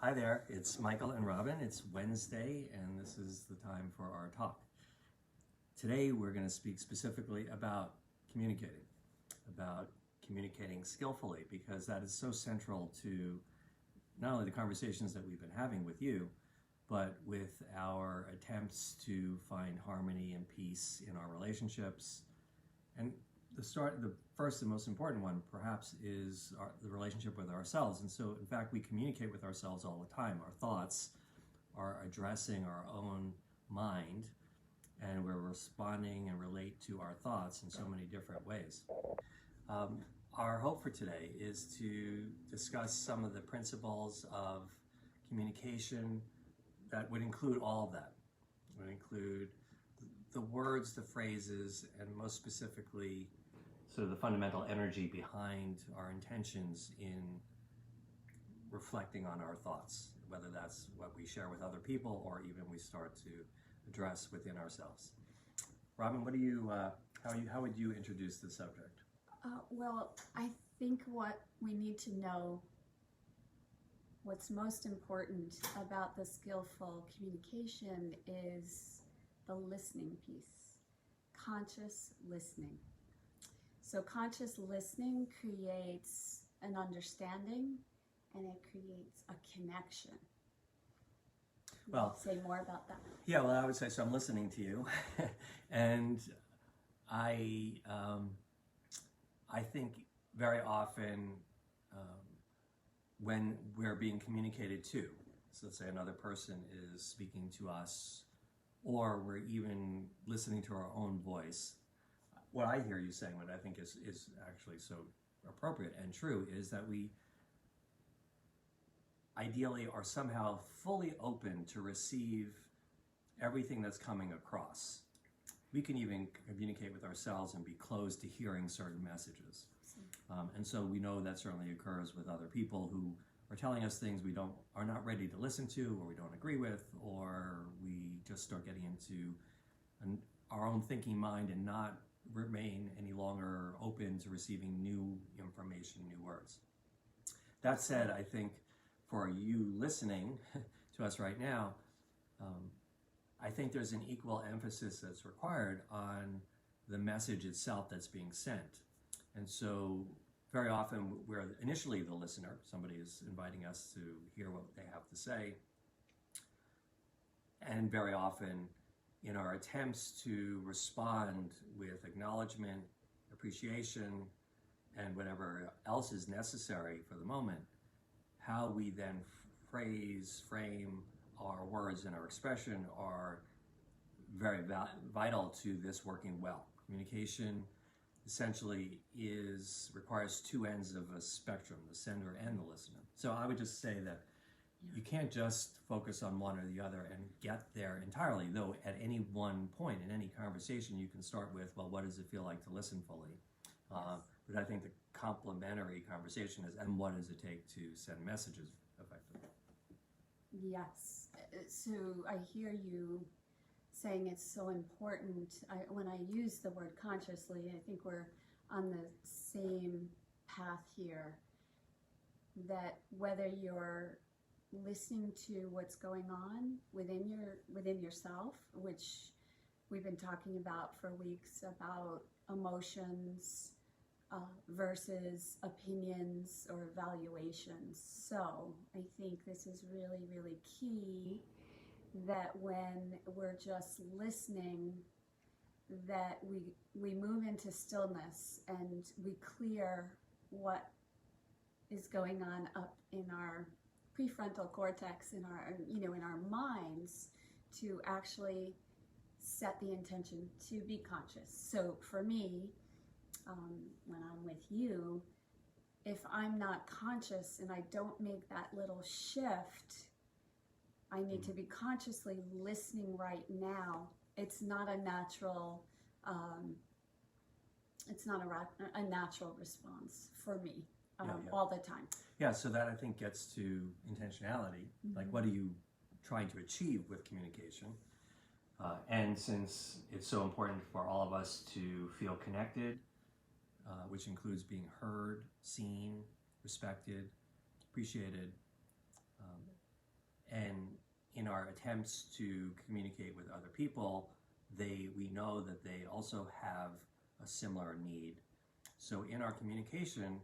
Hi there, it's Michael and Robin. It's Wednesday and this is the time for our talk. Today we're going to speak specifically about communicating skillfully, because that is so central to not only the conversations that we've been having with you, but with our attempts to find harmony and peace in our relationships. And the first and most important one perhaps is the relationship with ourselves. And so in fact we communicate with ourselves all the time. Our thoughts are addressing our own mind, and we're responding and relate to our thoughts in so many different ways. Our hope for today is to discuss some of the principles of communication that would include all of that. It would include the words, the phrases, and most specifically sort of the fundamental energy behind our intentions in reflecting on our thoughts, whether that's what we share with other people or even we start to address within ourselves. Robin, what do you, how would you introduce the subject? Well, I think what we need to know, what's most important about the skillful communication is the listening piece, conscious listening. So conscious listening creates an understanding and it creates a connection. Well, say more about that. Yeah, well, I would say, so I'm listening to you and I think very often when we're being communicated to, so let's say another person is speaking to us, or we're even listening to our own voice, what I hear you saying, what I think is actually so appropriate and true, is that we ideally are somehow fully open to receive everything that's coming across. We can even communicate with ourselves and be closed to hearing certain messages. And so we know that certainly occurs with other people who are telling us things we are not ready to listen to, or we don't agree with, or we just start getting into our own thinking mind and not remain any longer open to receiving new information, new words. That said, I think for you listening to us right now, I think there's an equal emphasis that's required on the message itself that's being sent. And so very often we're initially the listener. Somebody is inviting us to hear what they have to say. And very often in our attempts to respond with acknowledgement, appreciation, and whatever else is necessary for the moment, how we then frame our words and our expression are very vital to this working well. Communication essentially requires two ends of a spectrum, the sender and the listener. So I would just say that you can't just focus on one or the other and get there entirely, though at any one point in any conversation you can start with, well, what does it feel like to listen fully? But I think the complementary conversation is, and what does it take to send messages effectively? Yes. So I hear you saying it's so important. When I use the word consciously, I think we're on the same path here, that whether you're listening to what's going on within yourself, which we've been talking about for weeks, about emotions versus opinions or evaluations. So I think this is really, really key, that when we're just listening, that we move into stillness and we clear what is going on up in our prefrontal cortex, in our minds, to actually set the intention to be conscious. So for me, when I'm with you, if I'm not conscious and I don't make that little shift, I need to be consciously listening right now. It's not a natural, a natural response for me all the time. Yeah, so that I think gets to intentionality. Like, what are you trying to achieve with communication? And since it's so important for all of us to feel connected, which includes being heard, seen, respected, appreciated, attempts to communicate with other people, we know that they also have a similar need. So in our communication,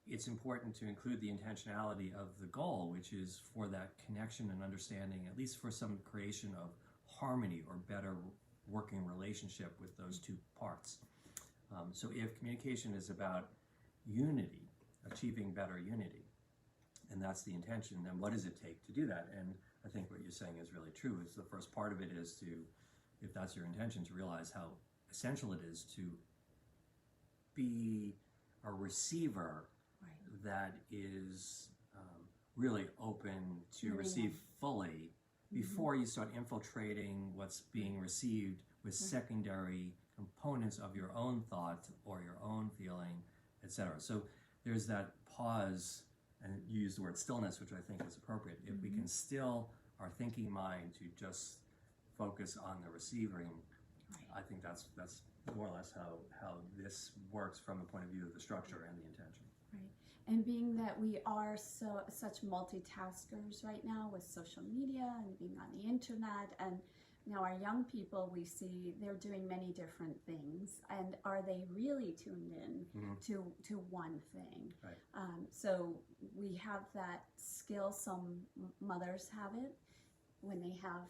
it's important to include the intentionality of the goal, which is for that connection and understanding, at least for some creation of harmony or better working relationship with those two parts. So if communication is about unity, achieving better unity, and that's the intention, then what does it take to do that? And I think what you're saying is really true. Is the first part of it is to, if that's your intention, to realize how essential it is to be a receiver that is really open to receive fully before you start infiltrating what's being received with secondary components of your own thought or your own feeling, etc. So there's that pause, and you use the word stillness, which I think is appropriate. If we can still our thinking mind to just focus on the receiving, I think that's more or less how this works from the point of view of the structure and the intention. Right. And being that we are such multitaskers right now with social media and being on the internet, and now our young people, we see they're doing many different things, and are they really tuned in to one thing? Right. So we have that skill. Some mothers have it when they have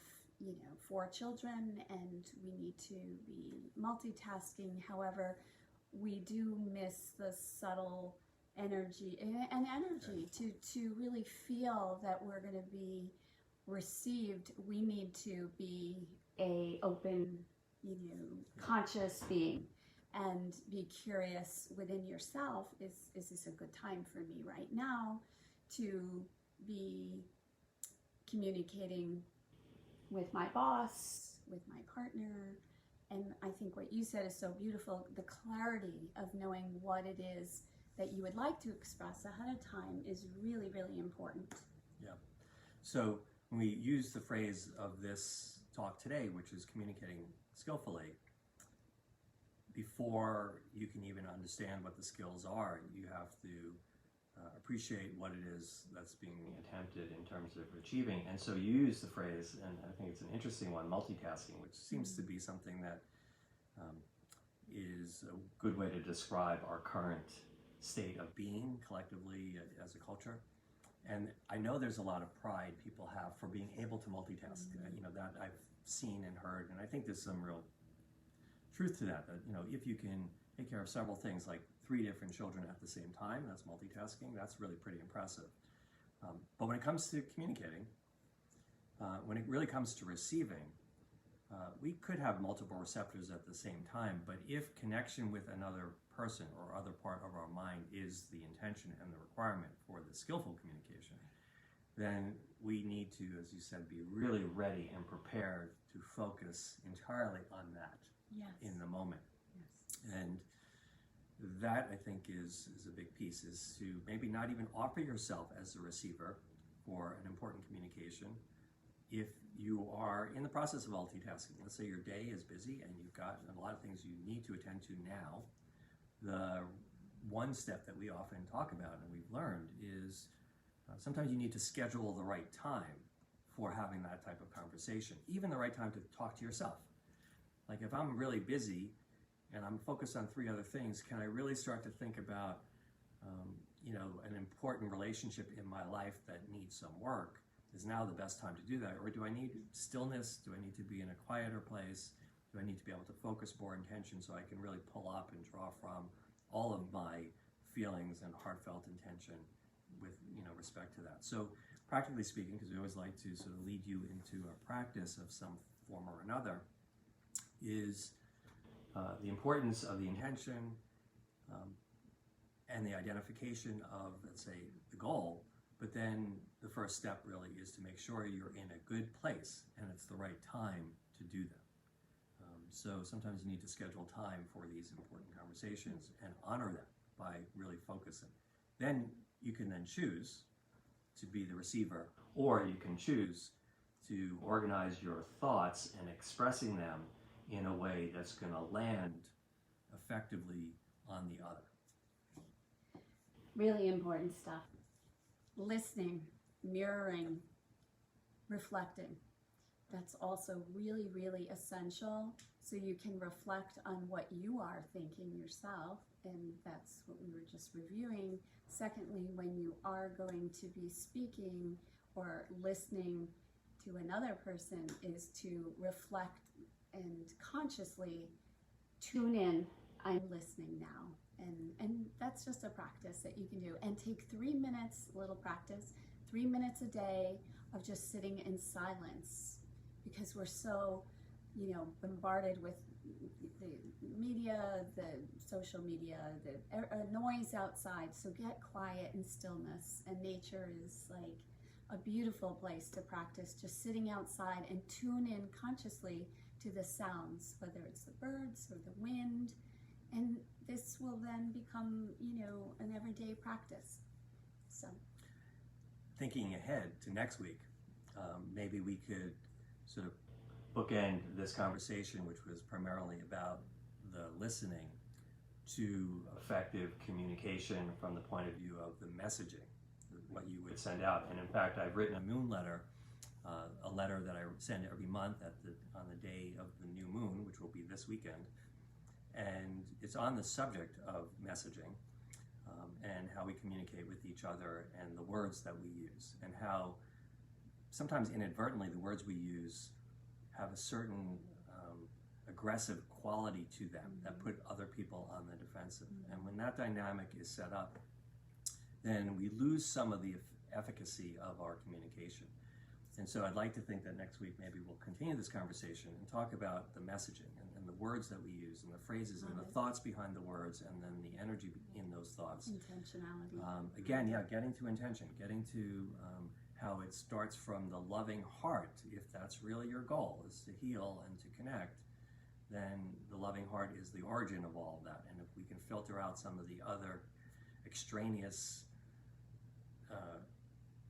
4 children, and we need to be multitasking. However, we do miss the subtle energy to really feel that we're going to be received. We need to be a open, conscious being, and be curious within yourself. Is this a good time for me right now to be communicating with my boss, with my partner? And I think what you said is so beautiful. The clarity of knowing what it is that you would like to express ahead of time is really, really important. Yeah. So when we use the phrase of this talk today, which is communicating skillfully, before you can even understand what the skills are, you have to appreciate what it is that's being attempted in terms of achieving. And so you use the phrase, and I think it's an interesting one, multitasking, which seems to be something that is a good way to describe our current state of being collectively as a culture. And I know there's a lot of pride people have for being able to multitask. That I've seen and heard, and I think there's some real truth to that if you can take care of several things, like 3 different children at the same time, that's multitasking. That's really pretty impressive. But when it comes to communicating, when it really comes to receiving, we could have multiple receptors at the same time, but if connection with another person or other part of our mind is the intention and the requirement for the skillful communication, then we need to, as you said, be really ready and prepared to focus entirely on that in the moment. Yes. And that, I think, is a big piece, is to maybe not even offer yourself as a receiver for an important communication. If you are in the process of multitasking, let's say your day is busy and you've got a lot of things you need to attend to now, the one step that we often talk about and we've learned is sometimes you need to schedule the right time for having that type of conversation, even the right time to talk to yourself. Like if I'm really busy and I'm focused on 3 other things, can I really start to think about an important relationship in my life that needs some work? Is now the best time to do that? Or do I need stillness? Do I need to be in a quieter place? Do I need to be able to focus more intention so I can really pull up and draw from all of my feelings and heartfelt intention with respect to that? So practically speaking, because we always like to sort of lead you into a practice of some form or another, is the importance of the intention and the identification of, let's say, the goal. But then the first step really is to make sure you're in a good place and it's the right time to do that. So sometimes you need to schedule time for these important conversations and honor them by really focusing. Then you can then choose to be the receiver, or you can choose to organize your thoughts and expressing them in a way that's going to land effectively on the other. Really important stuff. Listening, mirroring, reflecting. That's also really, really essential, so you can reflect on what you are thinking yourself, and that's what we were just reviewing. Secondly, when you are going to be speaking or listening to another person, is to reflect and consciously tune in. I'm listening now. And that's just a practice that you can do. And take 3 minutes, little practice, 3 minutes a day of just sitting in silence, because we're so, bombarded with the media, the social media, the noise outside. So get quiet and stillness. And nature is like a beautiful place to practice, just sitting outside and tune in consciously to the sounds, whether it's the birds or the wind. And this will then become, an everyday practice. So, thinking ahead to next week, maybe we could sort of bookend this conversation, which was primarily about the listening, to effective communication from the point of view of the messaging, what you would send out. And in fact, I've written a moon letter, a letter that I send every month on the day of the new moon, which will be this weekend. And it's on the subject of messaging, and how we communicate with each other, and the words that we use, and how sometimes inadvertently the words we use have a certain aggressive quality to them that put other people on the defensive. And when that dynamic is set up, then we lose some of the efficacy of our communication. And so I'd like to think that next week maybe we'll continue this conversation and talk about the messaging and the words that we use, and the phrases, and the thoughts behind the words, and then the energy in those thoughts. Intentionality. Again, getting to intention, getting to how it starts from the loving heart. If that's really your goal, is to heal and to connect, then the loving heart is the origin of all of that. And if we can filter out some of the other extraneous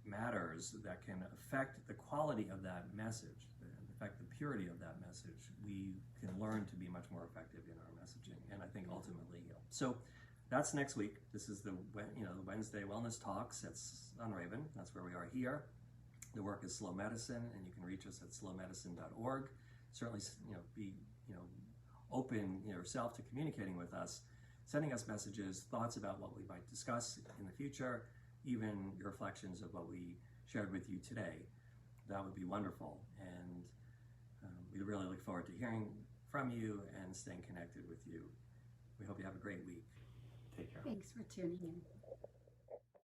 matters that can affect the quality of that message, affect the purity of that message, we can learn to be much more effective in our messaging, and I think ultimately heal. So that's next week. This is the Wednesday Wellness Talks. It's on Raven. That's where we are here. The work is Slow Medicine, and you can reach us at slowmedicine.org. Certainly, be open yourself to communicating with us, sending us messages, thoughts about what we might discuss in the future, even your reflections of what we shared with you today. That would be wonderful. And we really look forward to hearing from you and staying connected with you. We hope you have a great week. Take care. Thanks for tuning in.